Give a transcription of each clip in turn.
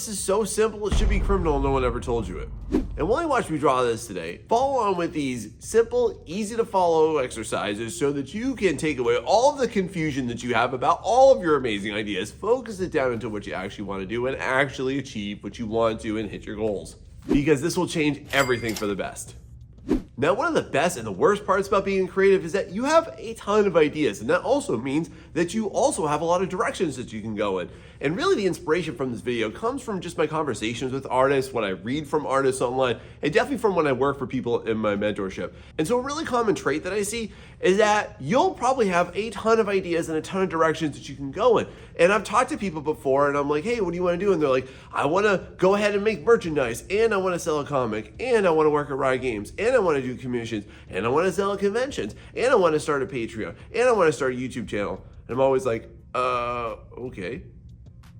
this is so simple, it should be criminal, no one ever told you it. And while you watch me draw this today, follow on with these simple, easy to follow exercises so that you can take away all of the confusion that you have about all of your amazing ideas, focus it down into what you actually want to do, and actually achieve what you want to and hit your goals. Because this will change everything for the best. Now, one of the best and the worst parts about being creative is that you have a ton of ideas, and that also means that you also have a lot of directions that you can go in. And really the inspiration from this video comes from just my conversations with artists, what I read from artists online, and definitely from when I work for people in my mentorship. And so a really common trait that I see is that you'll probably have a ton of ideas and a ton of directions that you can go in. And I've talked to people before and I'm like, hey, what do you want to do? And they're like, I want to go ahead and make merchandise, and I want to sell a comic, and I want to work at Riot Games, and I want to do commissions, and I want to sell at conventions, and I want to start a Patreon, and I want to start a YouTube channel. And I'm always like, okay.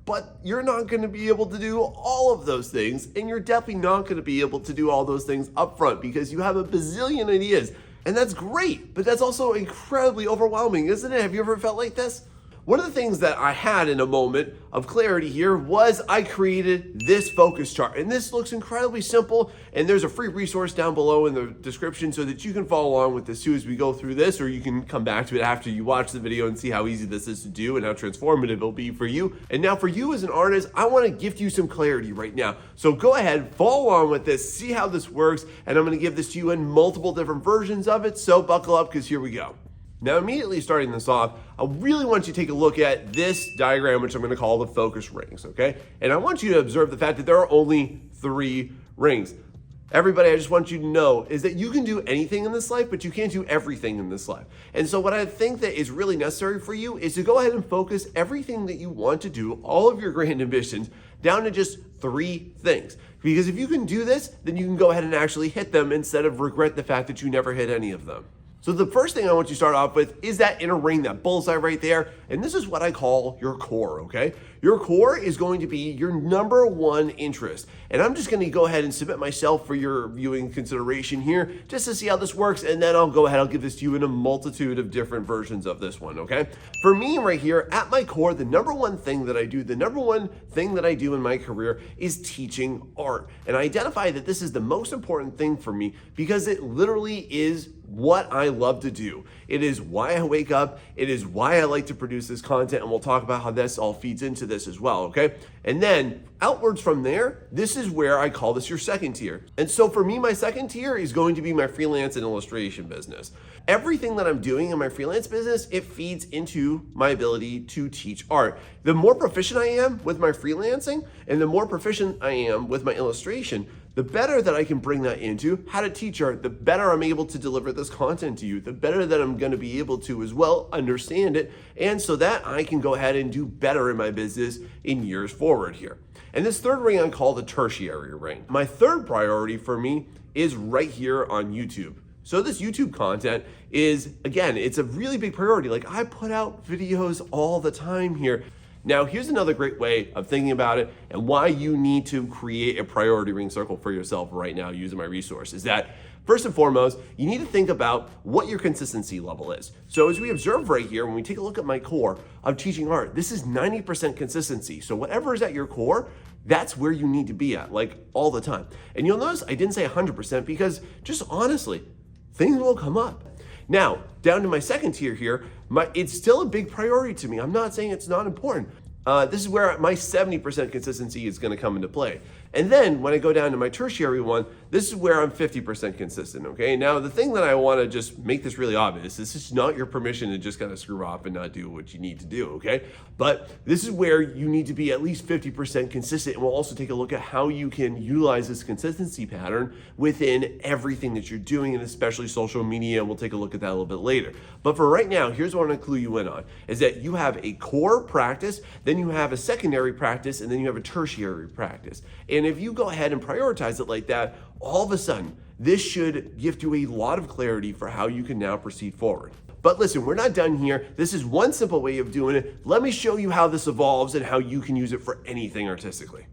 But you're not going to be able to do all of those things, and you're definitely not going to be able to do all those things up front because you have a bazillion ideas. And that's great, but that's also incredibly overwhelming, isn't it? Have you ever felt like this? One of the things that I had in a moment of clarity here was I created this focus chart, and this looks incredibly simple, and there's a free resource down below in the description so that you can follow along with this too as we go through this, or you can come back to it after you watch the video and see how easy this is to do and how transformative it'll be for you. And now for you as an artist, I want to gift you some clarity right now. So go ahead, follow along with this, see how this works, and I'm going to give this to you in multiple different versions of it, so buckle up because here we go. Now, immediately starting this off, I really want you to take a look at this diagram, which I'm going to call the focus rings, okay? And I want you to observe the fact that there are only 3 rings. Everybody, I just want you to know is that you can do anything in this life, but you can't do everything in this life. And so what I think that is really necessary for you is to go ahead and focus everything that you want to do, all of your grand ambitions, down to just 3 things. Because if you can do this, then you can go ahead and actually hit them instead of regret the fact that you never hit any of them. So the first thing I want you to start off with is that inner ring, that bullseye right there. And this is what I call your core, okay? Your core is going to be your number one interest. And I'm just going to go ahead and submit myself for your viewing consideration here just to see how this works. And then I'll go ahead, I'll give this to you in a multitude of different versions of this one, okay? For me right here at my core, the number one thing that I do, the number one thing that I do in my career is teaching art. And I identify that this is the most important thing for me because it literally is what I love to do. It is why I wake up. It is why I like to produce this content, and we'll talk about how this all feeds into this as well, okay? And then outwards from there, this is where I call this your second tier. And so for me, my second tier is going to be my freelance and illustration business. Everything that I'm doing in my freelance business, it feeds into my ability to teach art. The more proficient I am with my freelancing and the more proficient I am with my illustration, the better that I can bring that into how to teach art, the better I'm able to deliver this content to you, the better that I'm going to be able to as well understand it, and so that I can go ahead and do better in my business in years forward here. And this third ring I call the tertiary ring. My third priority for me is right here on YouTube. So this YouTube content is, again, it's a really big priority. Like I put out videos all the time here. Now, here's another great way of thinking about it and why you need to create a priority ring circle for yourself right now using my resource is that first and foremost, you need to think about what your consistency level is. So as we observe right here, when we take a look at my core of teaching art, this is 90% consistency. So whatever is at your core, that's where you need to be at, like all the time. And you'll notice I didn't say 100% because just honestly, things will come up. Now, down to my second tier here, it's still a big priority to me. I'm not saying it's not important. This is where my 70% consistency is going to come into play. And then when I go down to my tertiary one, this is where I'm 50% consistent, okay? Now, the thing that I want to just make this really obvious, this is not your permission to just kind of screw off and not do what you need to do, okay? But this is where you need to be at least 50% consistent, and we'll also take a look at how you can utilize this consistency pattern within everything that you're doing, and especially social media, and we'll take a look at that a little bit later. But for right now, here's what I want to clue you in on, is that you have a core practice, then you have a secondary practice, and then you have a tertiary practice. And if you go ahead and prioritize it like that, all of a sudden, this should give you a lot of clarity for how you can now proceed forward. But listen, we're not done here. This is one simple way of doing it. Let me show you how this evolves and how you can use it for anything artistically.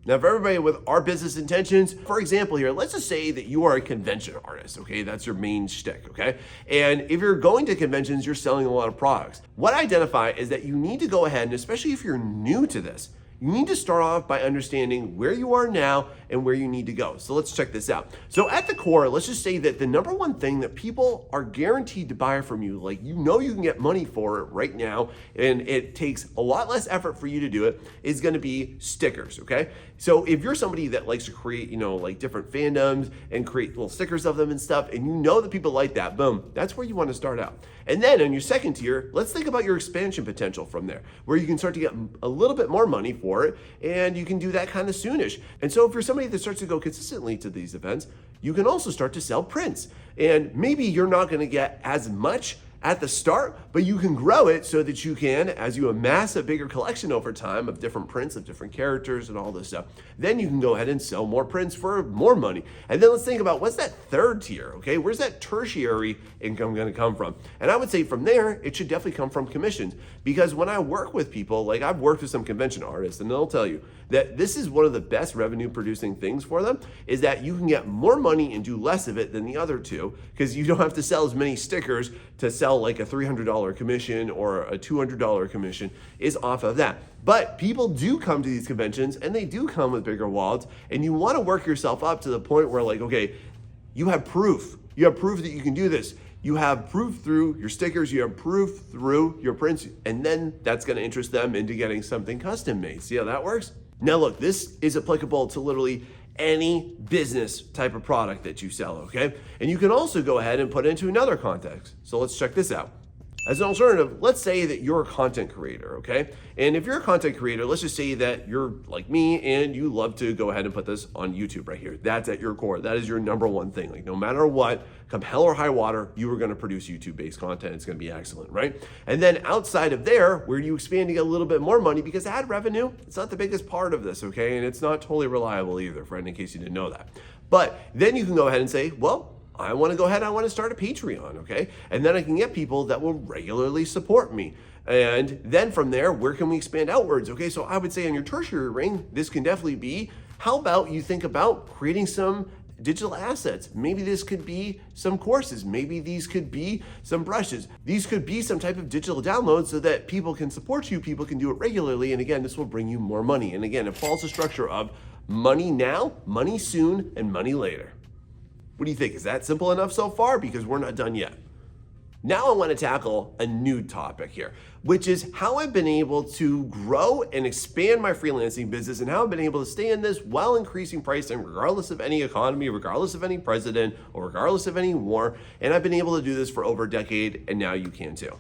Now, for everybody with art business intentions, for example here, let's just say that you are a convention artist, okay? That's your main shtick, okay? And if you're going to conventions, you're selling a lot of products. What I identify is that you need to go ahead, and especially if you're new to this, you need to start off by understanding where you are now and where you need to go. So let's check this out. So at the core, let's just say that the number one thing that people are guaranteed to buy from you, like you can get money for it right now, and it takes a lot less effort for you to do it, is gonna be stickers, okay? So if you're somebody that likes to create, like different fandoms and create little stickers of them and stuff, and you know that people like that, boom, that's where you wanna start out. And then on your second tier, let's think about your expansion potential from there, where you can start to get a little bit more money for it, and you can do that kind of soonish. And so if you're somebody that starts to go consistently to these events, you can also start to sell prints. And maybe you're not gonna get as much at the start, but you can grow it so that you can, as you amass a bigger collection over time of different prints of different characters and all this stuff, then you can go ahead and sell more prints for more money. And then let's think about what's that third tier, okay? Where's that tertiary income gonna come from? And I would say from there, it should definitely come from commissions, because when I work with people, like I've worked with some convention artists, and they'll tell you that this is one of the best revenue producing things for them, is that you can get more money and do less of it than the other two, because you don't have to sell as many stickers to sell like a $300 commission or a $200 commission is off of that. But people do come to these conventions, and they do come with bigger wallets, and you want to work yourself up to the point where, like, okay, you have proof. You have proof that you can do this. You have proof through your stickers, you have proof through your prints, and then that's going to interest them into getting something custom made. See how that works? Now look, this is applicable to literally any business type of product that you sell, okay? And you can also go ahead and put it into another context. So let's check this out. As an alternative, let's say that you're a content creator, okay? And if you're a content creator, let's just say that you're like me and you love to go ahead and put this on YouTube right here. That's at your core. That is your number one thing. Like no matter what, come hell or high water, you are gonna produce YouTube-based content. It's gonna be excellent, right? And then outside of there, where you expand to get a little bit more money, because ad revenue, it's not the biggest part of this, okay? And it's not totally reliable either, friend, in case you didn't know that. But then you can go ahead and say, well, I want to go ahead, I want to start a Patreon, okay? And then I can get people that will regularly support me. And then from there, where can we expand outwards? Okay, so I would say on your tertiary ring, this can definitely be, how about you think about creating some digital assets? Maybe this could be some courses. Maybe these could be some brushes. These could be some type of digital download so that people can support you, people can do it regularly. And again, this will bring you more money. And again, it follows the structure of money now, money soon, and money later. What do you think? Is that simple enough so far? Because we're not done yet. Now I want to tackle a new topic here, which is how I've been able to grow and expand my freelancing business, and how I've been able to stay in this while increasing pricing regardless of any economy, regardless of any president, or regardless of any war. And I've been able to do this for over a decade, and now you can too.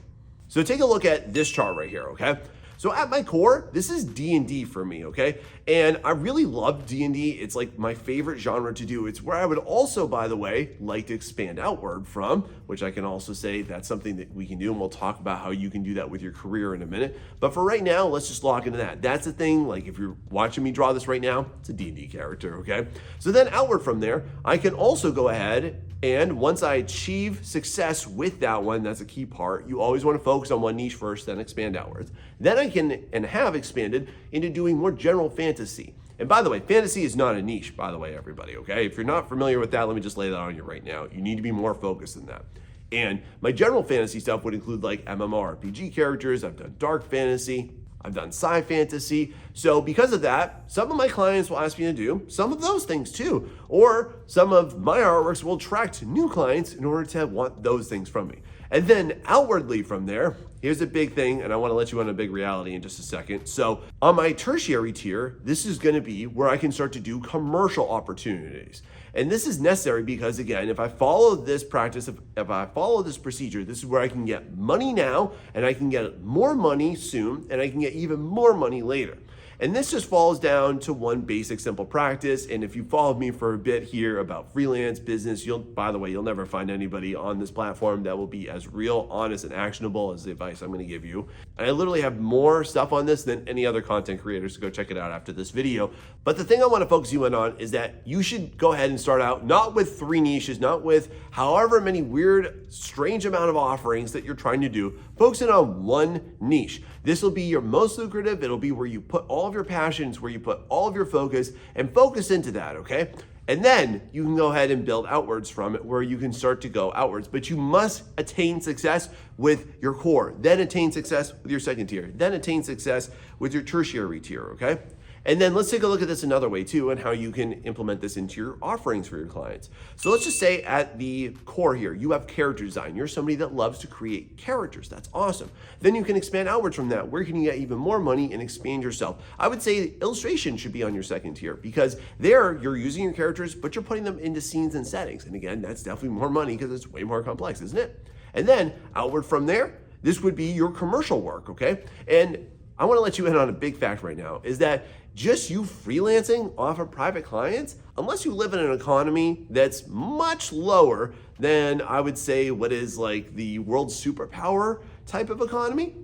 So take a look at this chart right here, okay? So at my core, this is D&D for me, okay? And I really love D&D. It's like my favorite genre to do. It's where I would also, by the way, like to expand outward from, which I can also say that's something that we can do, and we'll talk about how you can do that with your career in a minute. But for right now, let's just lock into that. That's the thing, like if you're watching me draw this right now, it's a D&D character, okay? So then outward from there, I can also go ahead, and once I achieve success with that one, that's a key part. You always want to focus on one niche first, then expand outwards. Then I can and have expanded into doing more general fantasy. And by the way, fantasy is not a niche, by the way, everybody, okay? If you're not familiar with that, let me just lay that on you right now. You need to be more focused than that. And my general fantasy stuff would include like MMORPG characters. I've done dark fantasy. I've done sci fantasy. So because of that, some of my clients will ask me to do some of those things too. Or some of my artworks will attract new clients in order to want those things from me. And then outwardly from there, here's a big thing, and I want to let you on a big reality in just a second. So on my tertiary tier, this is going to be where I can start to do commercial opportunities. And this is necessary because, again, if I follow this practice, if I follow this procedure, this is where I can get money now, and I can get more money soon, and I can get even more money later. And this just falls down to one basic simple practice. And if you followed me for a bit here about freelance business, by the way, you'll never find anybody on this platform that will be as real, honest, and actionable as the advice I'm going to give you. And I literally have more stuff on this than any other content creators, so go check it out after this video. But the thing I want to focus you in on is that you should go ahead and start out not with 3 niches, not with however many weird, strange amount of offerings that you're trying to do. Focus in on one niche. This will be your most lucrative. It'll be where you put all of your passions, where you put all of your focus, and focus into that, okay? And then you can go ahead and build outwards from it where you can start to go outwards. But you must attain success with your core, then attain success with your second tier, then attain success with your tertiary tier, okay? And then let's take a look at this another way too, and how you can implement this into your offerings for your clients. So let's just say at the core here, you have character design. You're somebody that loves to create characters. That's awesome. Then you can expand outwards from that. Where can you get even more money and expand yourself? I would say illustration should be on your second tier, because there you're using your characters, but you're putting them into scenes and settings. And again, that's definitely more money because it's way more complex, isn't it? And then outward from there, this would be your commercial work, okay? And I want to let you in on a big fact right now, is that just you freelancing off of private clients, unless you live in an economy that's much lower than, I would say, what is like the world's superpower type of economy,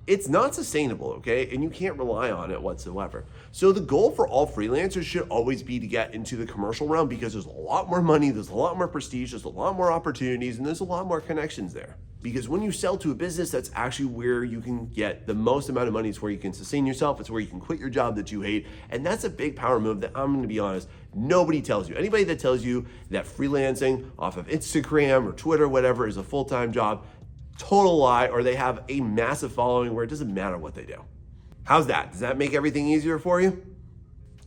it's not sustainable, okay? And you can't rely on it whatsoever. So the goal for all freelancers should always be to get into the commercial realm, because there's a lot more money, there's a lot more prestige, there's a lot more opportunities, and there's a lot more connections there. Because when you sell to a business, that's actually where you can get the most amount of money. It's where you can sustain yourself. It's where you can quit your job that you hate. And that's a big power move that, I'm gonna be honest, nobody tells you. Anybody that tells you that freelancing off of Instagram or Twitter, whatever, is a full-time job, total lie, or they have a massive following where it doesn't matter what they do. How's that? Does that make everything easier for you?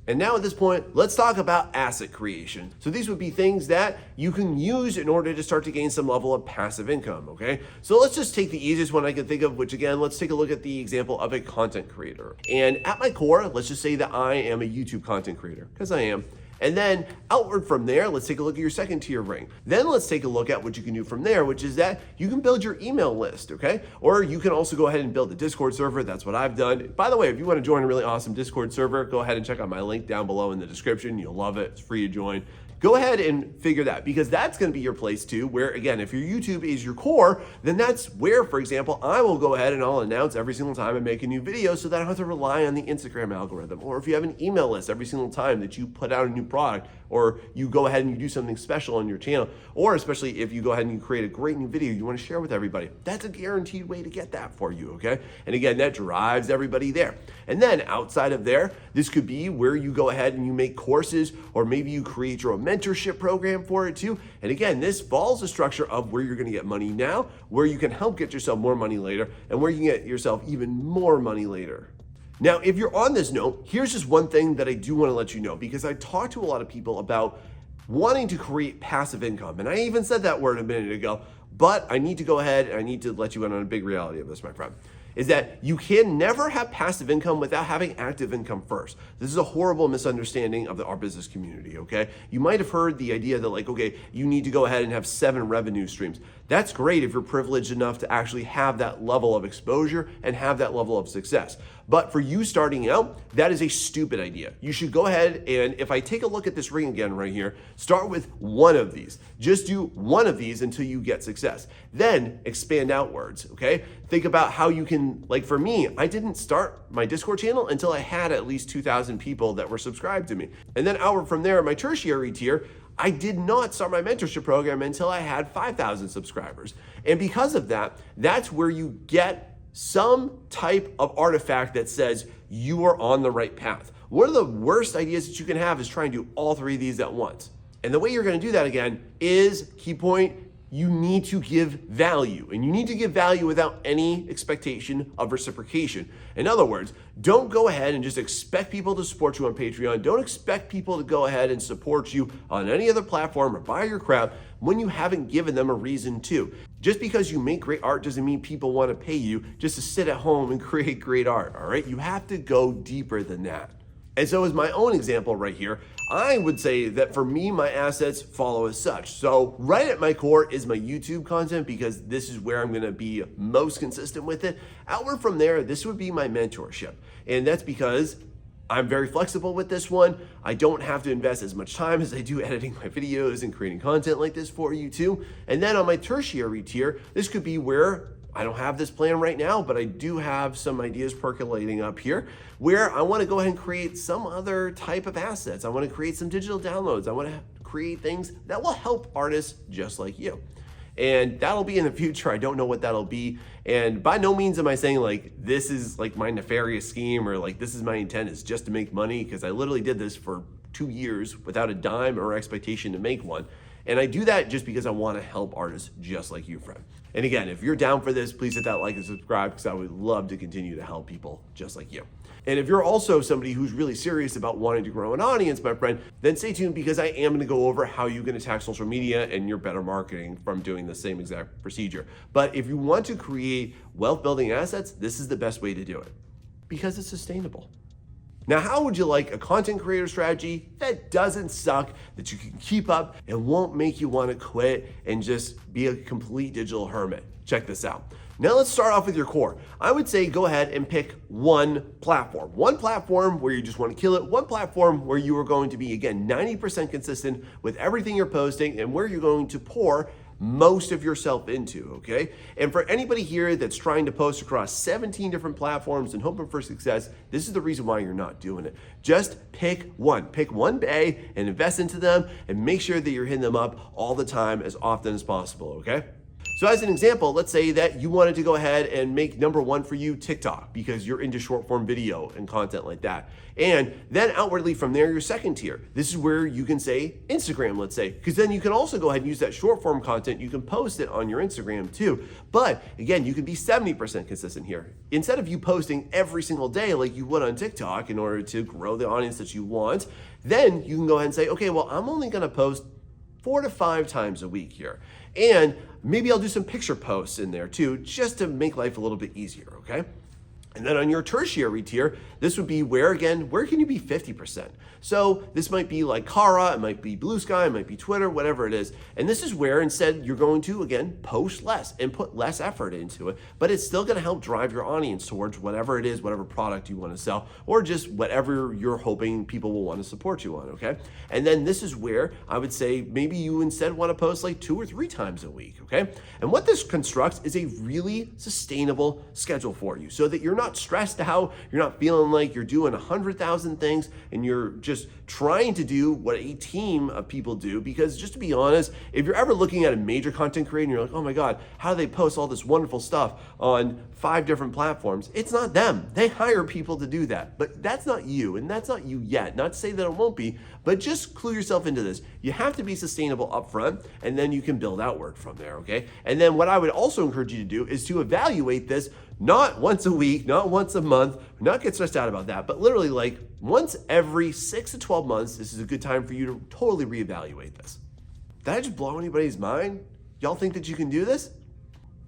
And now at this point, let's talk about asset creation. So these would be things that you can use in order to start to gain some level of passive income, okay? So let's just take the easiest one I can think of, which again, let's take a look at the example of a content creator. And at my core, let's just say that I am a YouTube content creator, because I am. And then outward from there, let's take a look at your second tier ring. Then let's take a look at what you can do from there, which is that you can build your email list, okay? Or you can also go ahead and build a Discord server. That's what I've done. By the way, if you want to join a really awesome Discord server, go ahead and check out my link down below in the description. You'll love it. It's free to join. Go ahead and figure that, because that's going to be your place too, where again, if your YouTube is your core, then that's where, for example, I will go ahead and I'll announce every single time I make a new video, so that I don't have to rely on the Instagram algorithm. Or if you have an email list every single time that you put out a new product, or you go ahead and you do something special on your channel, or especially if you go ahead and you create a great new video you want to share with everybody, that's a guaranteed way to get that for you, okay? And again, that drives everybody there. And then outside of there, this could be where you go ahead and you make courses, or maybe you create your own mentorship program for it too. And again, this follows the structure of where you're going to get money now, where you can help get yourself more money later, and where you can get yourself even more money later. Now, if you're on this note, here's just one thing that I do want to let you know, because I talk to a lot of people about wanting to create passive income. And I even said that word a minute ago, but I need to go ahead and I need to let you in on a big reality of this, my friend, is that you can never have passive income without having active income first. This is a horrible misunderstanding of our business community, okay? You might have heard the idea that like, okay, you need to go ahead and have 7 revenue streams. That's great if you're privileged enough to actually have that level of exposure and have that level of success. But for you starting out, that is a stupid idea. You should go ahead and, if I take a look at this ring again right here, start with one of these. Just do one of these until you get success. Then expand outwards, okay? Think about how you can, like for me, I didn't start my Discord channel until I had at least 2,000 people that were subscribed to me. And then outward from there, my tertiary tier, I did not start my mentorship program until I had 5,000 subscribers. And because of that, that's where you get some type of artifact that says you are on the right path. One of the worst ideas that you can have is trying to do all 3 of these at once. And the way you're going to do that again is, key point, you need to give value, and you need to give value without any expectation of reciprocation. In other words, don't go ahead and just expect people to support you on Patreon. Don't expect people to go ahead and support you on any other platform or buy your crap when you haven't given them a reason to. Just because you make great art doesn't mean people want to pay you just to sit at home and create great art, all right? You have to go deeper than that. And so as my own example right here, I would say that for me, my assets follow as such. So right at my core is my YouTube content, because this is where I'm gonna be most consistent with it. Outward from there, this would be my mentorship. And that's because I'm very flexible with this one. I don't have to invest as much time as I do editing my videos and creating content like this for you too. And then on my tertiary tier, this could be where I don't have this plan right now, but I do have some ideas percolating up here where I want to go ahead and create some other type of assets. I want to create some digital downloads. I want to create things that will help artists just like you. And that'll be in the future. I don't know what that'll be. And by no means am I saying like, this is like my nefarious scheme, or like, this is my intent is just to make money, because I literally did this for 2 years without a dime or expectation to make one. And I do that just because I want to help artists just like you, friend. And again, if you're down for this, please hit that like and subscribe because I would love to continue to help people just like you. And if you're also somebody who's really serious about wanting to grow an audience, my friend, then stay tuned because I am going to go over how you can attack social media and your better marketing from doing the same exact procedure. But if you want to create wealth building assets, this is the best way to do it because it's sustainable. Now, how would you like a content creator strategy that doesn't suck, that you can keep up and won't make you want to quit and just be a complete digital hermit? Check this out. Now let's start off with your core. I would say go ahead and pick one platform where you just want to kill it, one platform where you are going to be, again, 90% consistent with everything you're posting and where you're going to pour most of yourself into, okay? And for anybody here that's trying to post across 17 different platforms and hoping for success, this is the reason why you're not doing it. Just pick one bay and invest into them and make sure that you're hitting them up all the time as often as possible, okay? So as an example, let's say that you wanted to go ahead and make number one for you TikTok because you're into short form video and content like that. And then outwardly from there, your second tier. This is where you can say Instagram, let's say, because then you can also go ahead and use that short form content. You can post it on your Instagram too. But again, you can be 70% consistent here. Instead of you posting every single day like you would on TikTok in order to grow the audience that you want, then you can go ahead and say, okay, well, I'm only going to post 4 to 5 times a week here. And maybe I'll do some picture posts in there too, just to make life a little bit easier, okay? And then on your tertiary tier, this would be where can you be 50%? So this might be like Kara, it might be Blue Sky, it might be Twitter, whatever it is. And this is where instead you're going to, again, post less and put less effort into it, but it's still gonna help drive your audience towards whatever it is, whatever product you wanna sell, or just whatever you're hoping people will wanna support you on, okay? And then this is where I would say maybe you instead wanna post like 2 or 3 times a week, okay? And what this constructs is a really sustainable schedule for you so that you're not stressed out, you're not feeling like you're doing 100,000 things and you're just trying to do what a team of people do. Because just to be honest, if you're ever looking at a major content creator and you're like, oh my God, how do they post all this wonderful stuff on 5 different platforms? It's not them. They hire people to do that. But that's not you, and that's not you yet. Not to say that it won't be, but just clue yourself into this. You have to be sustainable up front, and then you can build outward from there, okay? And then what I would also encourage you to do is to evaluate this not once a week, not once a month, not get stressed out about that, but literally like once every 6 to 12 months, this is a good time for you to totally reevaluate this. Did I just blow anybody's mind? Y'all think that you can do this?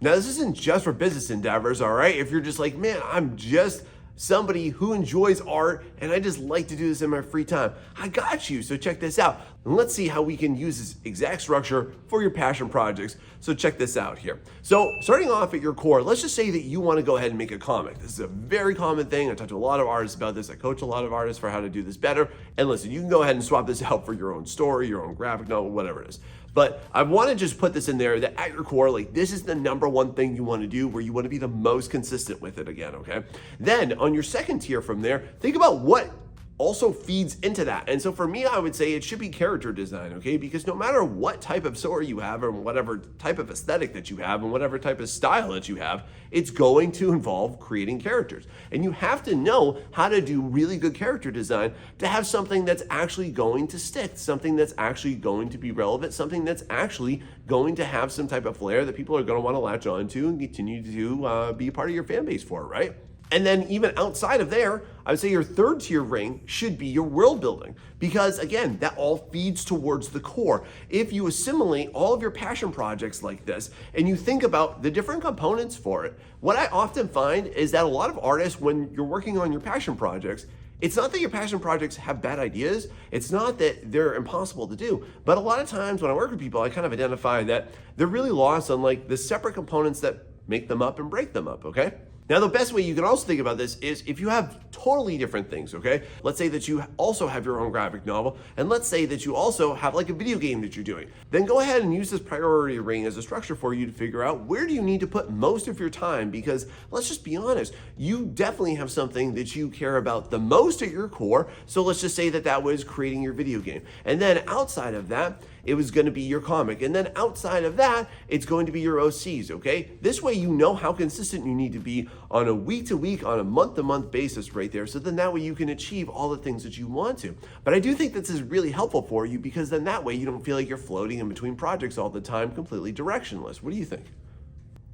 Now, this isn't just for business endeavors, all right? If you're just like, man, I'm just somebody who enjoys art and I just like to do this in my free time, I got you. So check this out. And let's see how we can use this exact structure for your passion projects. So check this out here. So starting off at your core, let's just say that you want to go ahead and make a comic. This is a very common thing. I talk to a lot of artists about this. I coach a lot of artists for how to do this better. And listen, you can go ahead and swap this out for your own story, your own graphic novel, whatever it is. But I want to just put this in there that at your core, like this is the number one thing you want to do where you want to be the most consistent with it again, okay? Then on your second tier from there, think about what also feeds into that. And so for me, I would say it should be character design, okay? Because no matter what type of story you have or whatever type of aesthetic that you have and whatever type of style that you have, it's going to involve creating characters. And you have to know how to do really good character design to have something that's actually going to stick, something that's actually going to be relevant, something that's actually going to have some type of flair that people are going to want to latch on to and continue to be a part of your fan base for, right? And then even outside of there, I would say your third tier ring should be your world building because again, that all feeds towards the core. If you assimilate all of your passion projects like this and you think about the different components for it, what I often find is that a lot of artists, when you're working on your passion projects, it's not that your passion projects have bad ideas. It's not that they're impossible to do. But a lot of times when I work with people, I kind of identify that they're really lost on like the separate components that make them up and break them up, okay? Now, the best way you can also think about this is if you have totally different things, okay? Let's say that you also have your own graphic novel, and let's say that you also have like a video game that you're doing. Then go ahead and use this priority ring as a structure for you to figure out where do you need to put most of your time, because let's just be honest, you definitely have something that you care about the most at your core. So let's just say that that was creating your video game. And then outside of that, it was going to be your comic. And then outside of that, it's going to be your OCs, okay? This way you know how consistent you need to be on a week-to-week, on a month-to-month basis right there, so then that way you can achieve all the things that you want to. But I do think this is really helpful for you, because then that way you don't feel like you're floating in between projects all the time, completely directionless. What do you think?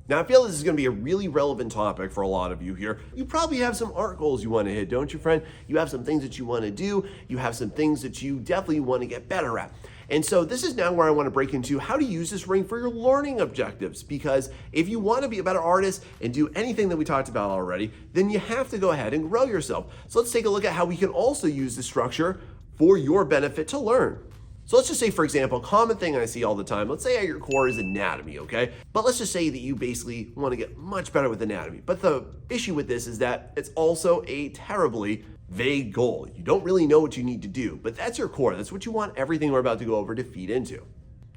Now, I feel this is going to be a really relevant topic for a lot of you here. You probably have some art goals you want to hit, don't you, friend? You have some things that you want to do. You have some things that you definitely want to get better at. And so this is now where I want to break into how to use this ring for your learning objectives. Because if you want to be a better artist and do anything that we talked about already, then you have to go ahead and grow yourself. So let's take a look at how we can also use this structure for your benefit to learn. So let's just say, for example, a common thing I see all the time, let's say at your core is anatomy, okay? But let's just say that you basically want to get much better with anatomy. But the issue with this is that it's also a terribly vague goal. You don't really know what you need to do, but that's your core. That's what you want everything we're about to go over to feed into.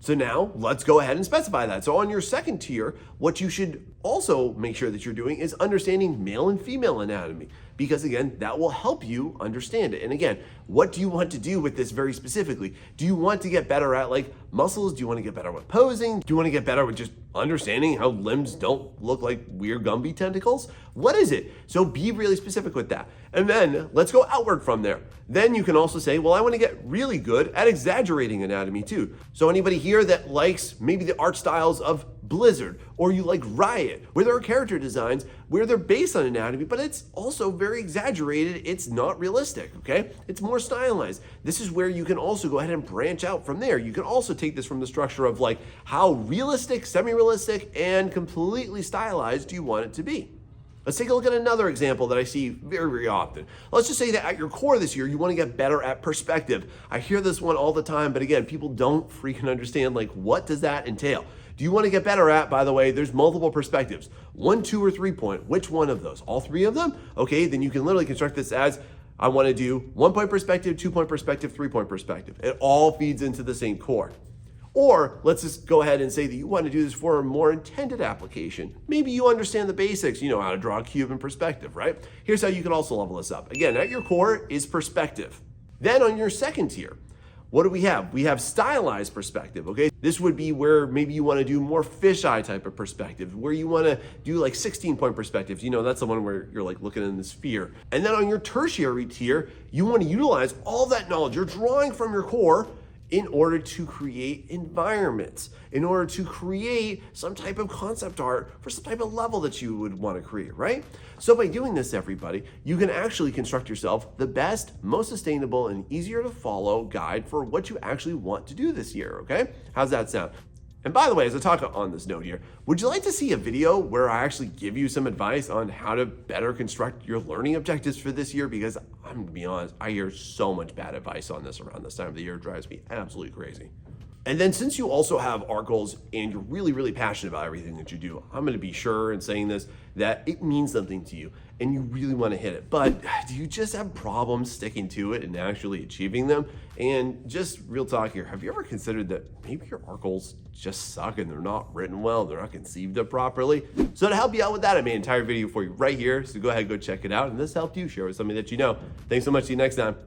So now let's go ahead and specify that. So on your second tier, what you should also make sure that you're doing is understanding male and female anatomy, because again, that will help you understand it. And again, what do you want to do with this very specifically? Do you want to get better at like muscles? Do you want to get better with posing? Do you want to get better with just understanding how limbs don't look like weird Gumby tentacles? What is it? So be really specific with that. And then let's go outward from there. Then you can also say, well, I want to get really good at exaggerating anatomy too. So anybody here that likes maybe the art styles of Blizzard, or you like Riot, where there are character designs where they're based on anatomy, but it's also very exaggerated. It's not realistic, okay? It's more stylized. This is where you can also go ahead and branch out from there. You can also take this from the structure of like how realistic, semi-realistic, and completely stylized do you want it to be? Let's take a look at another example that I see very, very often. Let's just say that at your core this year, you want to get better at perspective. I hear this one all the time, but again, people don't freaking understand, like, what does that entail? Do you want to get better at, by the way, there's multiple perspectives. 1, 2, or 3 point. Which one of those? All 3 of them? Okay, then you can literally construct this as, I want to do 1 point perspective, 2 point perspective, 3 point perspective. It all feeds into the same core. Or let's just go ahead and say that you want to do this for a more intended application. Maybe you understand the basics, you know how to draw a cube in perspective, right? Here's how you can also level this up. Again, at your core is perspective. Then on your second tier, what do we have? We have stylized perspective, okay? This would be where maybe you want to do more fisheye type of perspective, where you want to do like 16-point perspectives. You know, that's the one where you're like looking in the sphere. And then on your tertiary tier, you want to utilize all that knowledge you're drawing from your core in order to create environments, in order to create some type of concept art for some type of level that you would want to create, right? So by doing this, everybody, you can actually construct yourself the best, most sustainable, and easier to follow guide for what you actually want to do this year, okay? How's that sound? And by the way, as I talk on this note here, would you like to see a video where I actually give you some advice on how to better construct your learning objectives for this year? Because I'm gonna be honest, I hear so much bad advice on this around this time of the year. It drives me absolutely crazy. And then since you also have art goals and you're really, really passionate about everything that you do, I'm gonna be sure in saying this, that it means something to you and you really wanna hit it. But do you just have problems sticking to it and actually achieving them? And just real talk here, have you ever considered that maybe your art goals just suck and they're not written well, they're not conceived of properly? So to help you out with that, I made an entire video for you right here. So go ahead, go check it out. And this helped you, share with somebody that you know. Thanks so much, see you next time.